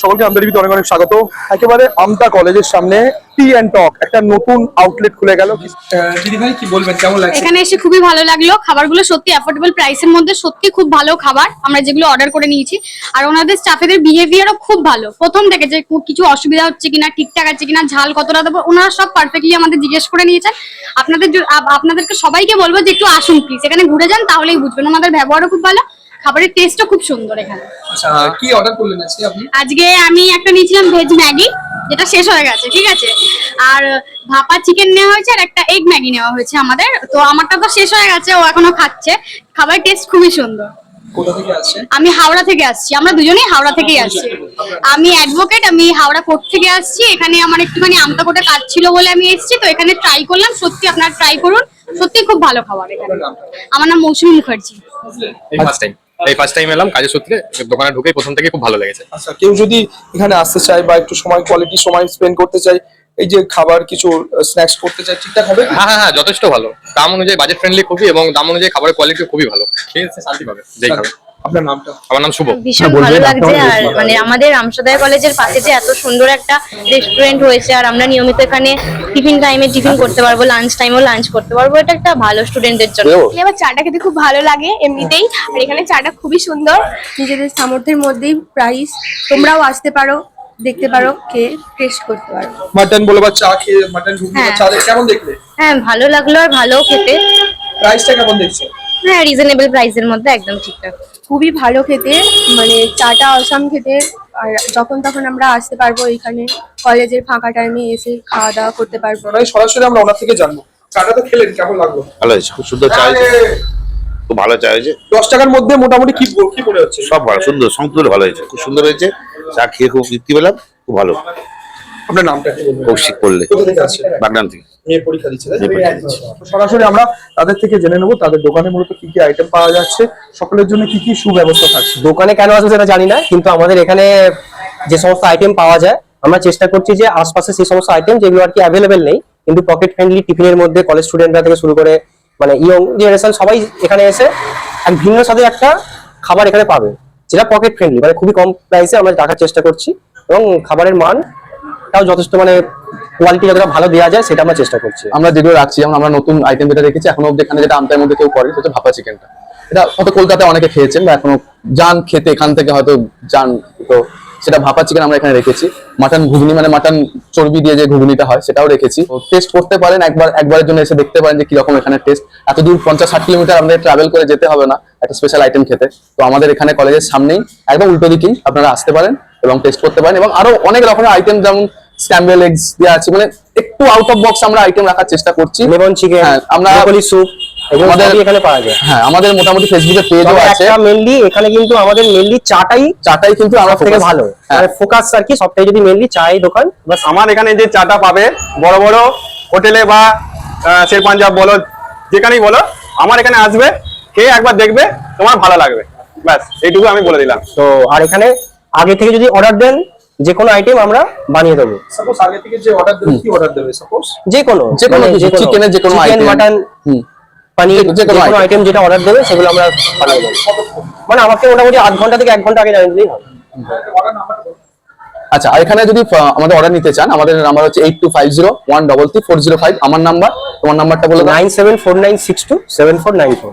সকলকে আমতা টিভিতে অনেক অনেক স্বাগত। একেবারে আমতা কলেজের সামনে টি অ্যান্ড টক একটা নতুন আউটলেট খুলে গেল। দিদি ভাই কি বলবেন, কেমন লাগছে? এখানে এসে খুবই ভালো লাগলো। খাবারগুলো সত্যি অ্যাফোর্ডেবল প্রাইসের মধ্যে, সত্যি খুব ভালো খাবার আমরা যেগুলো অর্ডার করে নিয়েছি। আর ওনাদের স্টাফেদের বিহেভিয়ারও খুব ভালো। প্রথম থেকে যে কিছু অসুবিধা হচ্ছে কিনা, ঠিকঠাক আছে কিনা, ঝাল কতটা দেবো, ওনারা সব পারফেক্টলি আমাদের জিজ্ঞেস করে নিয়েছেন। আপনাদেরকে সবাইকে বলবো যে একটু আসুন প্লিজ, এখানে ঘুরে যান, তাহলেই বুঝবেন। ওনাদের ব্যবহারও খুব ভালো, খাবারের টেস্টও খুব সুন্দর এখানে। আচ্ছা, কি অর্ডার করলেন আপনি? আজকে আমি একটা নিয়েছিলাম ভেজ ম্যাগি, যেটা শেষ হয়ে গেছে, ঠিক আছে। আর ভাপা চিকেন নেওয়া হয়েছে, আর একটা এগ ম্যাগি নেওয়া হয়েছে আমাদের। তো আমারটা তো শেষ হয়ে গেছে, ও এখনো খাচ্ছে। খাবারের টেস্ট খুবই সুন্দর। কোথা থেকে আসছে? আমি হাওড়া থেকে আসছি, আমরা দুজনেই হাওড়া থেকেই আসছি। আমি অ্যাডভোকেট, আমি হাওড়া কোর্ট থেকে আসছি। এখানে আমার একটুখানি আমতা কোর্টে কাজ ছিল বলে আমি এসেছি, তো এখানে ট্রাই করলাম। সত্যি আপনারা ট্রাই করুন, সত্যি খুব ভালো খাবার এখানে। আমার নাম মৌসুমী মুখার্জি। এই ফার্স্ট টাইম এলাম কাজের সূত্রে, দোকানে ঢুকে প্রথম থেকে খুব ভালো লেগেছে। আচ্ছা, কেউ যদি এখানে আসতে চায় বা একটু কোয়ালিটি সময় স্পেন্ড করতে চায়, এই যে খাবার কিছু স্ন্যাক্স করতে চায়, ঠিকঠাক হবে? হ্যাঁ, যথেষ্ট ভালো। দাম অনুযায়ী বাজেট ফ্রেন্ডলি খুবই, এবং দাম অনুযায়ী খাবারের কোয়ালিটি খুবই ভালো। ঠিক আছে, শান্তি পাবে যেই খাবে। আপনার নামটা? আমার নাম শুভ। ভীষণ ভালো লাগছে। আর মানে আমাদের রামসদয় কলেজের পাশে যে এত সুন্দর একটা রেস্টুরেন্ট হয়েছে, আর আমরা নিয়মিত এখানে টিফিন টাইমে টিফিন করতে পারবো, লাঞ্চ টাইমেও লাঞ্চ করতে পারবো, এটা একটা ভালো স্টুডেন্টদের জন্য। আমার চাটা খেতে খুব ভালো লাগে এমনিতেই, আর এখানে চাটা খুবই সুন্দর, নিজেদের সামর্থ্যের মধ্যেই প্রাইস। তোমরাও আসতে পারো, দেখতে পারো, খেয়ে টেস্ট করতে পারো। মাটন বলে বা চা খেয়ে, মাটন ঘুগনি বা চা কেমন দেখলে? হ্যাঁ, ভালো লাগলো আর ভালো খেতে। প্রাইসটা কেমন দেখছো? হ্যাঁ, রিজনেবল প্রাইসের মধ্যে একদম ঠিকঠাক। খুবই ভালো খেতে, মানে চাটা অসাম খেতে। আর যখন তখন আমরা আসতে পারবো এখানে, কলেজের ফাঁকা টাইমে এসে খাওয়া দাওয়া করতে পারবো। সরাসরি আমরা ওনার থেকে জানবো। চাটা তো খেলেন, কেমন লাগলো? ভালো হয়েছে, খুব সুন্দর চা হয়েছে, খুব ভালো চা হয়েছে। 10 টাকার মধ্যে মোটামুটি কি মনে হচ্ছে? সব ভালো, সুন্দর সুন্দর ভালো হয়েছে, খুব সুন্দর হয়েছে। চা খেয়ে খুব তৃপ্তি পেলাম, খুব ভালো। আপনার নামটা কি বলবেন? কৌশিক করলে, কোথা থেকে আসছেন? বাগনান থেকে। মেয়ের পরীক্ষা দিচ্ছে, তাই? মেয়ের পরীক্ষা দিচ্ছে। সরাসরি আমরা তাদের থেকে জেনে নেবো তাদের দোকানে মূলত কি কি আইটেম পাওয়া যাচ্ছে, সকলের জন্য কি কি সুব্যবস্থা থাকছে। দোকানে কেন আছে সেটা জানি না, কিন্তু আমাদের এখানে যে সমস্ত আইটেম পাওয়া যায়, আমরা চেষ্টা করছি যে আশপাশে সেই সমস্ত আইটেম যেগুলো আর কি অ্যাভেলেবেল নেই, কিন্তু পকেট ফ্রেন্ডলি টিফিনের মধ্যে কলেজ স্টুডেন্টরা থেকে শুরু করে মানে ইয়ং জেনারেশন সবাই এখানে এসে এক ভিন্ন সাথে একটা খাবার এখানে পাবে, যেটা পকেট ফ্রেন্ডলি, মানে খুবই কম প্রাইসে আমরা রাখার চেষ্টা করছি, এবং খাবারের মানটাও যথেষ্ট মানে কোয়ালিটি যতটা ভালো দেওয়া যায় সেটা আমরা চেষ্টা করছি। আমরা যেগুলো রাখছি, যেমন আমরা নতুন আইটেম যেটা রেখেছি এখনো অব্দি, এখানে যেটা আমতার মধ্যে কেউ করে, সেটা ভাপা চিকেনটা। এটা হয়তো কলকাতায় অনেকে খেয়েছেন বা এখনো যান খেতে, এখান থেকে হয়তো যান, তো সেটা ভাপা চিকেন আমরা এখানে রেখেছি। মাটন ঘুগনি, মানে মাটন চর্বি দিয়ে যে ঘুগনিটা হয়, সেটাও রেখেছি। টেস্ট করতে পারেন, একবারের জন্য এসে দেখতে পারেন যে কিরকম এখানে টেস্ট। এত দূর 50-60 কিলোমিটার আমাদের ট্রাভেল করে যেতে হবে না একটা স্পেশাল আইটেম খেতে। তো আমাদের এখানে কলেজের সামনেই একদম উল্টো দিকেই আপনারা আসতে পারেন এবং টেস্ট করতে পারেন। এবং আরো অনেক রকমের আইটেম, যেমন স্ক্র্যাম্বল এগস দেওয়া আছে, মানে একটু আউট অফ বক্স আমরা আইটেম রাখার চেষ্টা করছি। লেমন চিকেন, আমরা স্যুপ আমাদের এখানে পাওয়া যায়। হ্যাঁ, আমাদের মোটামুটি ফেসবুকে পেজও আছে। মেইনলি এখানে কিন্তু আমাদের মেইনলি চাটাই কিন্তু আমার থেকে ভালো, মানে ফোকাস আর কি সবটাই যদি মেইনলি চাই দোকান। বাস আমার এখানে যে চাটা পাবে, বড় বড় হোটেলে বা শের পাঞ্জাব বলো, যেখানেই বলো, আমার এখানে আসবে, খেয়ে একবার দেখবে, তোমার ভালো লাগবে। ব্যাস এইটুকু আমি বলে দিলাম। তো আর এখানে আগে থেকে যদি অর্ডার দেন, যে কোনো আইটেম আমরা বানিয়ে দেবো। সাপোজ আগে থেকে যে অর্ডার দেবে, কি অর্ডার দেবে? সাপোজ যে কোনো চিকেনের যে কোনো আইটেম, মাটন, পানির যে কোনো আইটেম যেটা অর্ডার দেবে সেগুলো আমরা বানিয়ে দেবো। মানে আমাকে মোটামুটি 8 ঘন্টা থেকে 1 ঘন্টা আগে জানিয়ে দিলেই হবে। আচ্ছা, আর এখানে যদি আমাদের অর্ডার নিতে চান, আমাদের নাম্বার হচ্ছে 8250133405। আমার নাম্বার, তোমার নাম্বারটা বলে 9749627494।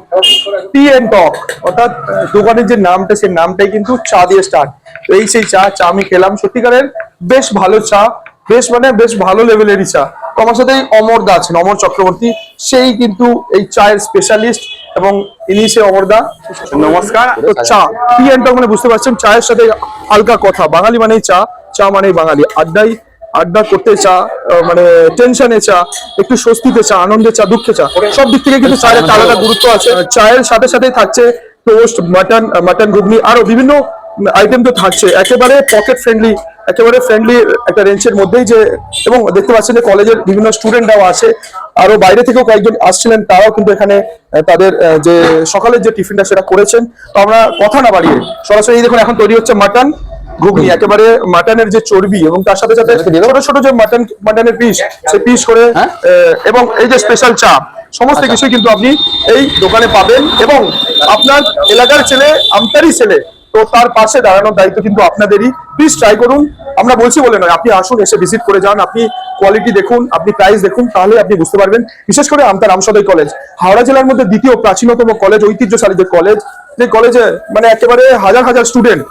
টি এন্ড টক, অর্থাৎ দোকানের যে নামটা, সেই নামটাই কিন্তু চা দিয়ে স্টার্ট। তো এই সেই চা আমি খেলাম, সত্যিকারের বেশ ভালো চা, বেশ ভালো লেভেলেরই চা। তো আমার সাথে অমর দা আছেন, অমর চক্রবর্তী, সেই কিন্তু এই চায়ের স্পেশালিস্ট, এবং ইনি সে অমর দা। নমস্কার। তো চা টি এন্ড টক মানে বুঝতে পারছেন, চায়ের সাথে হালকা কথা। বাঙালি মানেই চা, চা মানেই বাঙালি। আড্ডা করতে চা, মানে টেনশনে চা, একটু স্বস্তিতে চা, আনন্দে চা, দুঃখে চা, সব দিক থেকে কিন্তু চায়ের একটা আলাদা গুরুত্ব আছে। চায়ের সাথে সাথে থাকছে টোস্ট, মাটন ঘুগনি, আরো বিভিন্ন আইটেম তো থাকছে। একেবারে পকেট ফ্রেন্ডলি, একেবারে ফ্রেন্ডলি একটা রেঞ্জের মধ্যেই যে, এবং দেখতে পাচ্ছেন যে কলেজের বিভিন্ন স্টুডেন্টরাও আছে, আরো বাইরে থেকেও কয়েকজন আসছিলেন, তারাও কিন্তু এখানে তাদের যে সকালের যে টিফিনটা সেটা করেছেন। তো আমরা কথা না বাড়িয়ে সরাসরি দেখুন, এখন তৈরি হচ্ছে মাটন ঘুগনি, একেবারে মাটনের যে চর্বি এবং তার সাথে সাথে ছোট ছোট যে মাটনের পিস, সেই পিস করে, এবং এই যে স্পেশাল চা, সমস্ত কিছু কিন্তু আপনি এই দোকানে পাবেন। এবং আপনার এলাকার ছেলে, আমতারি ছেলে, তো তার পাশে দাঁড়ানোর দায়িত্ব কিন্তু আপনাদেরই। প্লিজ ট্রাই করুন, আমরা বলছি বলে নয়, আপনি আসুন, এসে ভিজিট করে যান, আপনি কোয়ালিটি দেখুন, আপনি প্রাইস দেখুন, তাহলে আপনি বুঝতে পারবেন। বিশেষ করে আমতা রামসদয় কলেজ হাওড়া জেলার মধ্যে দ্বিতীয় প্রাচীনতম কলেজ, ঐতিহ্যশালী যে কলেজ, যে কলেজে মানে একেবারে হাজার হাজার স্টুডেন্ট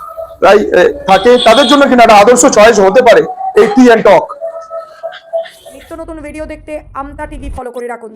প্রায় থাকে, তাদের জন্য কিনা একটা আদর্শ চয়েস হতে পারে এই টি অ্যান্ড টক। নিত্য নতুন ভিডিও দেখতে আমতা টিভি ফলো করে রাখুন।